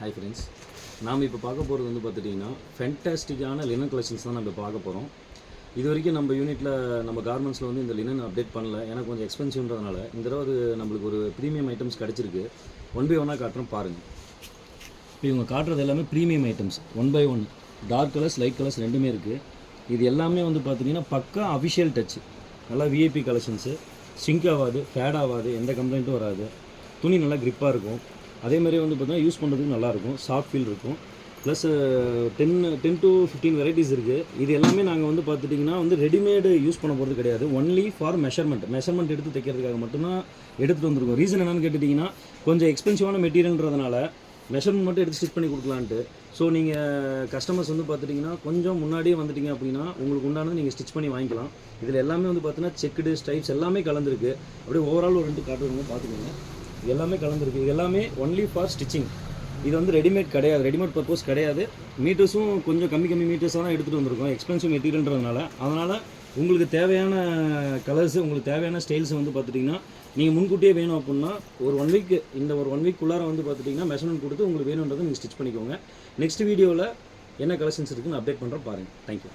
Hi friends, நாம் இப்போ பார்க்க போகிறது வந்து பார்த்துட்டிங்கன்னா ஃபேண்டாஸ்டிக்கான லினன் கலெக்ஷன்ஸ் தான் நம்ம பார்க்க போகிறோம். இது வரைக்கும் நம்ம யூனிட்டில் நம்ம கார்மெண்ட்ஸில் வந்து இந்த லினன் அப்டேட் பண்ணல. எனக்கு கொஞ்சம் எக்ஸ்பென்சிவ்ன்றதுனால இந்த தடவை அது நம்மளுக்கு ஒரு ப்ரீமியம் ஐட்டம்ஸ் கிடச்சிருக்கு. ஒன் பை ஒன்னாக காட்டுறோம் பாருங்கள். இப்போ இவங்க காட்டுறது எல்லாமே premium items, one by one. Dark colours, light colours ரெண்டுமே இருக்குது. இது எல்லாமே வந்து பார்த்திங்கன்னா பக்கா அஃபிஷியல் டச். நல்லா விஐபி கலெக்ஷன்ஸு. சிங்க் ஆகாது, ஃபேட் ஆகாது, எந்த கம்ப்ளைண்ட்டும் வராது. துணி நல்லா க்ரிப்பாக இருக்கும். அதேமாதிரி வந்து பார்த்தீங்கன்னா யூஸ் பண்ணுறதுக்கு நல்லாயிருக்கும், சாஃப்ட் ஃபீல் இருக்கும். ப்ளஸ் 10 to 15 வெரைட்டிஸ் இருக்குது. இது எல்லாமே நாங்கள் வந்து பார்த்துட்டிங்கன்னா வந்து ரெடிமேடு யூஸ் பண்ண போகிறது கிடையாது. ஒன்லி ஃபார் மெஷர்மெண்ட் எடுத்து தைக்கிறதுக்காக மட்டும்தான் எடுத்துகிட்டு வந்துருக்கோம். ரீசன் என்னென்னு கேட்டுட்டிங்கன்னா, கொஞ்சம் எக்ஸ்பென்சிவான மெட்டீரியல்ன்றதுனால மெஷர்மெண்ட் மட்டும் எடுத்து ஸ்டிச் பண்ணி கொடுக்கலான்ட்டு. ஸோ நீங்கள் கஸ்டமர்ஸ் வந்து பார்த்துட்டிங்கன்னா கொஞ்சம் முன்னாடியே வந்துட்டிங்க அப்படின்னா உங்களுக்கு உண்டானது நீங்கள் ஸ்டிச் பண்ணி வாங்கிக்கலாம். இதில் எல்லாமே வந்து பார்த்தீங்கன்னா செக்குடு ஸ்டைப்ஸ் எல்லாமே கலந்துருக்கு. அப்படியே ஓவரால் ஒரு 2 காட்டுறவங்க பார்த்துக்கோங்க. எல்லாமே கலந்துருக்கு. இது எல்லாமே ஒன்லி ஃபார் ஸ்டிச்சிங். இது வந்து ரெடிமேட் கிடையாது, ரெடிமேட் பர்பஸ் கிடையாது. மீட்டர்ஸும் கொஞ்சம் கம்மி மீட்டர்ஸாக தான் எடுத்துகிட்டு வந்திருக்கோம், எக்ஸ்பென்சிவ் மெட்டீரியல்ன்றதுனால. அதனால் உங்களுக்கு தேவையான கலர்ஸு, உங்களுக்கு தேவையான ஸ்டைல்ஸ் வந்து பார்த்துட்டிங்கன்னா நீங்கள் முன்கூட்டியே வேணும் அப்படின்னா ஒரு 1 வீக், இந்த ஒரு 1 வீக்குள்ளார வந்து பார்த்துட்டிங்கன்னா மெஷர்மெண்ட் கொடுத்து உங்களுக்கு வேணுன்றதை நீங்கள் ஸ்டிச் பண்ணிக்கோங்க. நெக்ஸ்ட் வீடியோவில் என்ன கலெக்ஷன்ஸ் இருக்குன்னு அப்டேட் பண்ணுறோம் பாருங்கள். தேங்க்யூ.